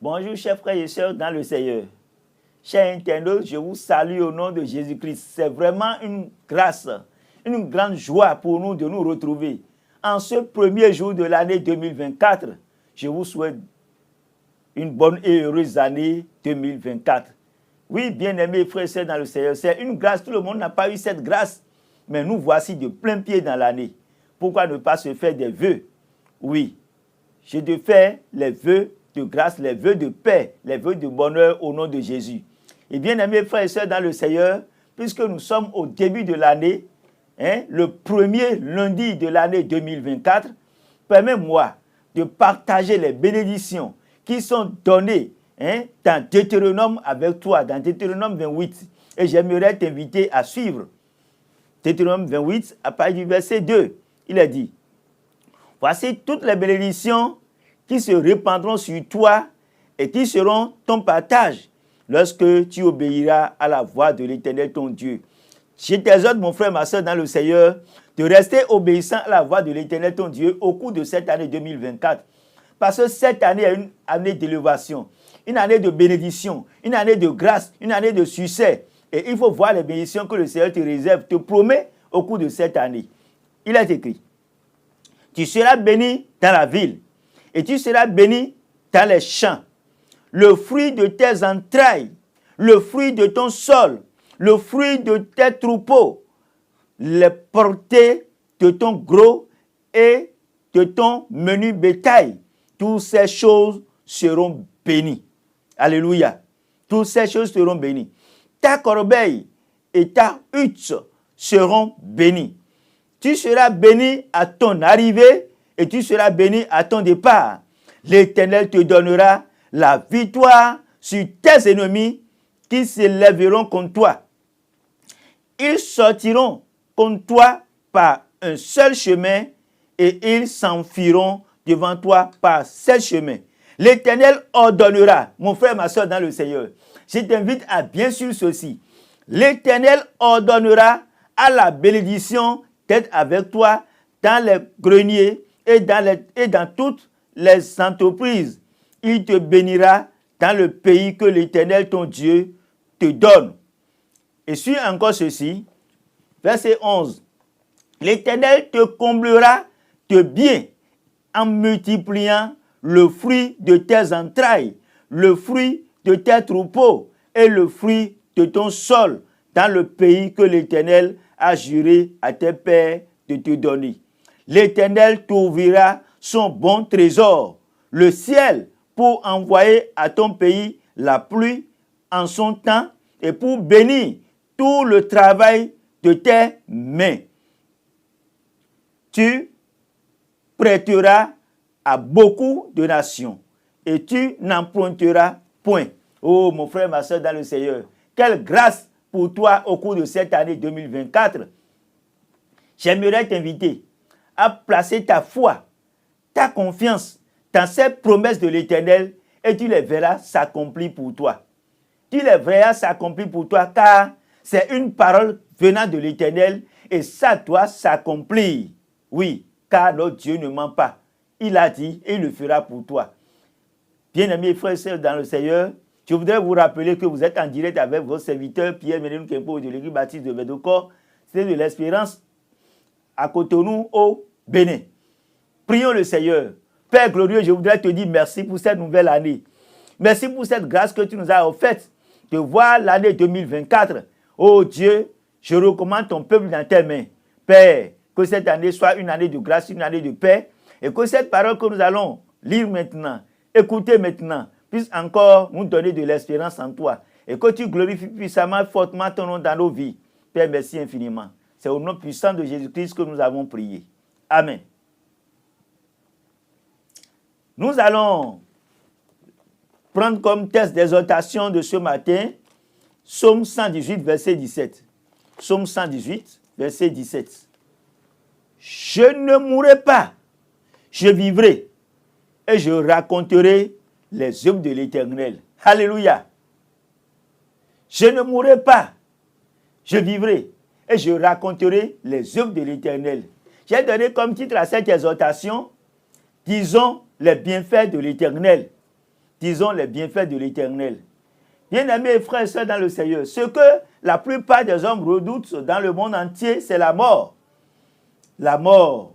Bonjour, chers frères et sœurs dans le Seigneur. Chers internautes, je vous salue au nom de Jésus-Christ. C'est vraiment une grâce, une grande joie pour nous de nous retrouver. En ce premier jour de l'année 2024, je vous souhaite une bonne et heureuse année 2024. Oui, bien-aimés frères et sœurs dans le Seigneur, c'est une grâce. Tout le monde n'a pas eu cette grâce, mais nous voici de plein pied dans l'année. Pourquoi ne pas se faire des vœux? Oui, je te fais les vœux de grâce, les vœux de paix, les vœux de bonheur au nom de Jésus. Et bien aimés frères et sœurs dans le Seigneur, puisque nous sommes au début de l'année, le premier lundi de l'année 2024, permets-moi de partager les bénédictions qui sont données dans Deutéronome avec toi, dans Deutéronome 28. Et j'aimerais t'inviter à suivre Deutéronome 28 à partir du verset 2. Il a dit, voici toutes les bénédictions qui se répandront sur toi et qui seront ton partage lorsque tu obéiras à la voix de l'Éternel ton Dieu. Je t'exhorte, mon frère, ma soeur, dans le Seigneur, de rester obéissant à la voix de l'Éternel ton Dieu au cours de cette année 2024. Parce que cette année est une année d'élévation, une année de bénédiction, une année de grâce, une année de succès. Et il faut voir les bénédictions que le Seigneur te réserve, te promet au cours de cette année. Il est écrit, tu seras béni dans la ville et tu seras béni dans les champs. Le fruit de tes entrailles, le fruit de ton sol, le fruit de tes troupeaux, les portées de ton gros et de ton menu bétail, toutes ces choses seront bénies. Alléluia. Toutes ces choses seront bénies. Ta corbeille et ta hutte seront bénies. Tu seras béni à ton arrivée et tu seras béni à ton départ. L'Éternel te donnera la victoire sur tes ennemis qui s'élèveront contre toi. Ils sortiront contre toi par un seul chemin et ils s'enfuiront devant toi par seul chemin. L'Éternel ordonnera, mon frère, ma soeur dans le Seigneur, je t'invite à bien sûr ceci. L'Éternel ordonnera à la bénédiction d'être avec toi dans les greniers et dans toutes les entreprises. Il te bénira dans le pays que l'Éternel, ton Dieu, te donne. Et suis encore ceci, verset 11. L'Éternel te comblera de bien en multipliant le fruit de tes entrailles, le fruit de tes troupeaux et le fruit de ton sol dans le pays que l'Éternel a juré à tes pères de te donner. L'Éternel t'ouvrira son bon trésor, le ciel, pour envoyer à ton pays la pluie en son temps et pour bénir tout le travail de tes mains. Tu prêteras à beaucoup de nations et tu n'emprunteras point. Oh mon frère, ma soeur dans le Seigneur, quelle grâce pour toi au cours de cette année 2024. J'aimerais t'inviter à placer ta foi, ta confiance dans ces promesses de l'Éternel et tu les verras s'accomplir pour toi. Tu les verras s'accomplir pour toi car c'est une parole venant de l'Éternel et ça doit s'accomplir. Oui, car notre Dieu ne ment pas. Il a dit et il le fera pour toi. Bien-aimés frères et sœurs dans le Seigneur, je voudrais vous rappeler que vous êtes en direct avec vos serviteurs Pierre Ménénou Kempo de l'église baptiste de Bédocor. C'est de l'Espérance à Cotonou au Bénin. Prions le Seigneur. Père glorieux, je voudrais te dire merci pour cette nouvelle année. Merci pour cette grâce que tu nous as offerte de voir l'année 2024. Oh Dieu, je recommande ton peuple dans tes mains. Père, que cette année soit une année de grâce, une année de paix, et que cette parole que nous allons lire maintenant, écouter maintenant, puisse encore nous donner de l'espérance en toi, et que tu glorifies puissamment, fortement ton nom dans nos vies. Père, merci infiniment. C'est au nom puissant de Jésus-Christ que nous avons prié. Amen. Nous allons prendre comme texte d'exhortation de ce matin, Psaume 118, verset 17. Psaume 118, verset 17. Je ne mourrai pas, je vivrai et je raconterai les œuvres de l'Éternel. Alléluia. Je ne mourrai pas, je vivrai et je raconterai les œuvres de l'Éternel. J'ai donné comme titre à cette exhortation, disons les bienfaits de l'Éternel. disons les bienfaits de l'Éternel. Bien-aimés frères et sœurs dans le Seigneur, ce que la plupart des hommes redoutent dans le monde entier, c'est la mort. La mort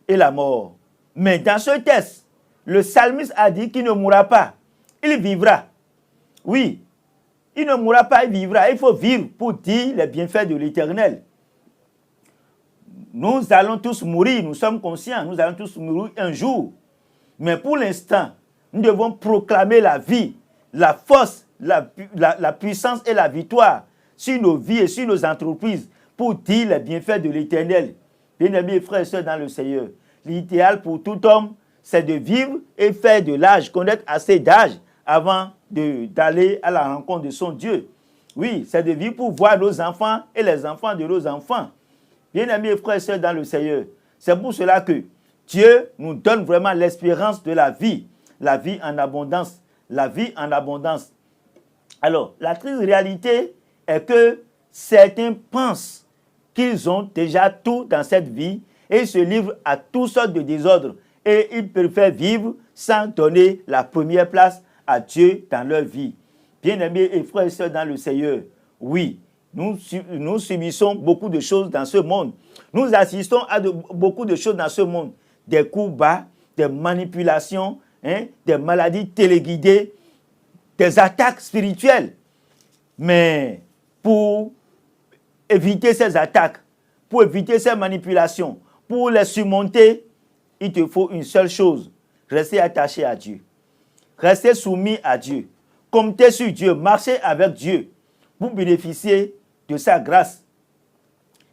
et la mort. Mais dans ce texte, le psalmiste a dit qu'il ne mourra pas, il vivra. Oui, il ne mourra pas, il vivra. Il faut vivre pour dire les bienfaits de l'Éternel. Nous allons tous mourir, nous sommes conscients, nous allons tous mourir un jour. Mais pour l'instant, nous devons proclamer la vie, la force, la puissance et la victoire sur nos vies et sur nos entreprises pour dire les bienfaits de l'Éternel. Bien-aimés frères et sœurs dans le Seigneur, l'idéal pour tout homme, c'est de vivre et faire de l'âge, connaître assez d'âge avant d'aller à la rencontre de son Dieu. Oui, c'est de vivre pour voir nos enfants et les enfants de nos enfants. Bien-aimés frères et sœurs dans le Seigneur, c'est pour cela que Dieu nous donne vraiment l'espérance de la vie en abondance, la vie en abondance. Alors, la triste réalité est que certains pensent qu'ils ont déjà tout dans cette vie et ils se livrent à toutes sortes de désordres et ils préfèrent vivre sans donner la première place à Dieu dans leur vie. Bien-aimés et frères et sœurs dans le Seigneur, oui, nous subissons beaucoup de choses dans ce monde. Nous assistons à beaucoup de choses dans ce monde. Des coups bas, des manipulations, des maladies téléguidées, des attaques spirituelles. Mais pour éviter ces attaques, pour éviter ces manipulations, pour les surmonter, il te faut une seule chose, rester attaché à Dieu. Rester soumis à Dieu. Compter sur Dieu, marcher avec Dieu pour bénéficier de sa grâce.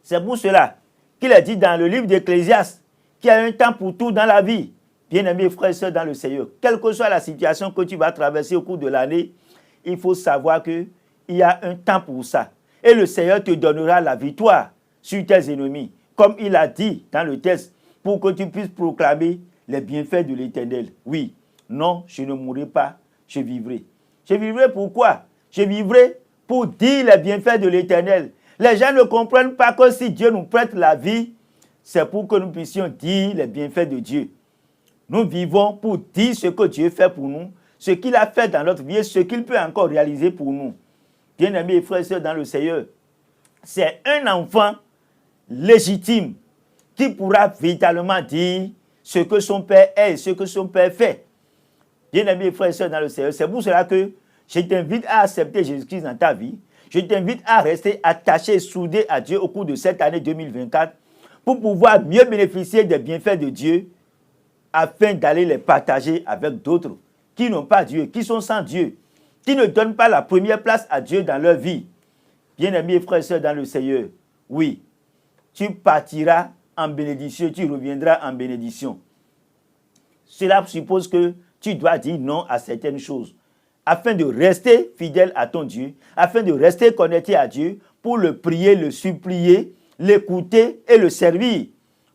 C'est pour cela qu'il est dit dans le livre d'Ecclésiaste qu'il y a un temps pour tout dans la vie. Bien-aimés frères et sœurs dans le Seigneur, quelle que soit la situation que tu vas traverser au cours de l'année, il faut savoir qu'il y a un temps pour ça. Et le Seigneur te donnera la victoire sur tes ennemis, comme il a dit dans le texte, pour que tu puisses proclamer les bienfaits de l'Éternel. Oui, non, je ne mourrai pas, je vivrai. Je vivrai pourquoi? Je vivrai pour dire les bienfaits de l'Éternel. Les gens ne comprennent pas que si Dieu nous prête la vie, c'est pour que nous puissions dire les bienfaits de Dieu. Nous vivons pour dire ce que Dieu fait pour nous, ce qu'il a fait dans notre vie et ce qu'il peut encore réaliser pour nous. Bien-aimés frères et sœurs dans le Seigneur, c'est un enfant légitime qui pourra véritablement dire ce que son père est et ce que son père fait. Bien-aimés frères et sœurs dans le Seigneur, c'est pour cela que je t'invite à accepter Jésus-Christ dans ta vie. Je t'invite à rester attaché et soudé à Dieu au cours de cette année 2024 pour pouvoir mieux bénéficier des bienfaits de Dieu afin d'aller les partager avec d'autres qui n'ont pas Dieu, qui sont sans Dieu, qui ne donnent pas la première place à Dieu dans leur vie. Bien-aimés frères et sœurs dans le Seigneur, oui, tu partiras en bénédiction, tu reviendras en bénédiction. Cela suppose que tu dois dire non à certaines choses afin de rester fidèle à ton Dieu, afin de rester connecté à Dieu pour le prier, le supplier, l'écouter et le servir.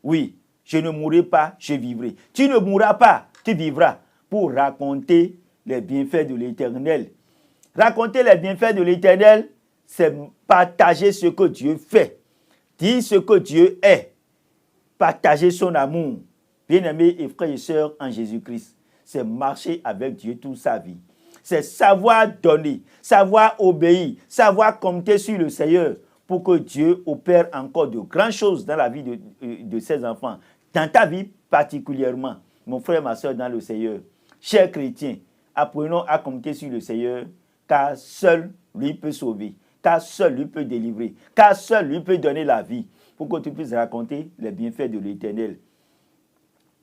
Oui, je ne mourrai pas, je vivrai. Tu ne mourras pas, tu vivras pour raconter les bienfaits de l'Éternel. Raconter les bienfaits de l'Éternel, c'est partager ce que Dieu fait, dire ce que Dieu est, partager son amour. Bien-aimés et frères et sœurs en Jésus-Christ, c'est marcher avec Dieu toute sa vie. C'est savoir donner, savoir obéir, savoir compter sur le Seigneur pour que Dieu opère encore de grandes choses dans la vie de ses enfants. Dans ta vie particulièrement, mon frère, ma soeur dans le Seigneur. Chers chrétiens, apprenons à compter sur le Seigneur, car seul lui peut sauver, car seul lui peut délivrer, car seul lui peut donner la vie, pour que tu puisses raconter les bienfaits de l'Éternel.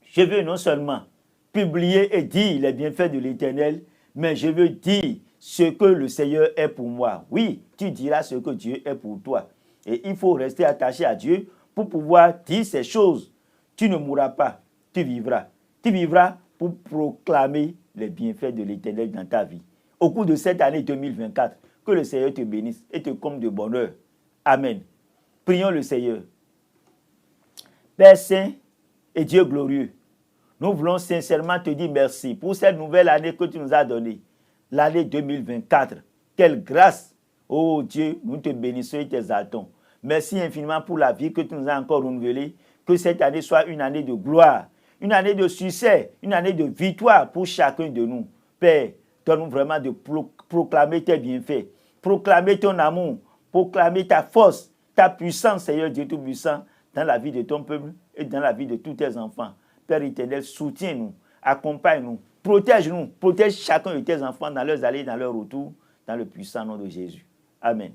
Je veux non seulement publier et dire les bienfaits de l'Éternel, mais je veux dire ce que le Seigneur est pour moi. Oui, tu diras ce que Dieu est pour toi. Et il faut rester attaché à Dieu pour pouvoir dire ces choses. Tu ne mourras pas, tu vivras. Tu vivras pour proclamer les bienfaits de l'Éternel dans ta vie. Au cours de cette année 2024, que le Seigneur te bénisse et te comble de bonheur. Amen. Prions le Seigneur. Père Saint et Dieu glorieux, nous voulons sincèrement te dire merci pour cette nouvelle année que tu nous as donnée, l'année 2024. Quelle grâce, oh Dieu, nous te bénissons et t'exaltons. Merci infiniment pour la vie que tu nous as encore renouvelée. Que cette année soit une année de gloire, une année de succès, une année de victoire pour chacun de nous. Père, Donne-nous vraiment de proclamer tes bienfaits, proclamer ton amour, proclamer ta force, ta puissance, Seigneur Dieu Tout-Puissant, dans la vie de ton peuple et dans la vie de tous tes enfants. Père éternel, soutiens-nous, accompagne-nous, protège chacun de tes enfants dans leurs allées, dans leur retour, dans le puissant nom de Jésus. Amen.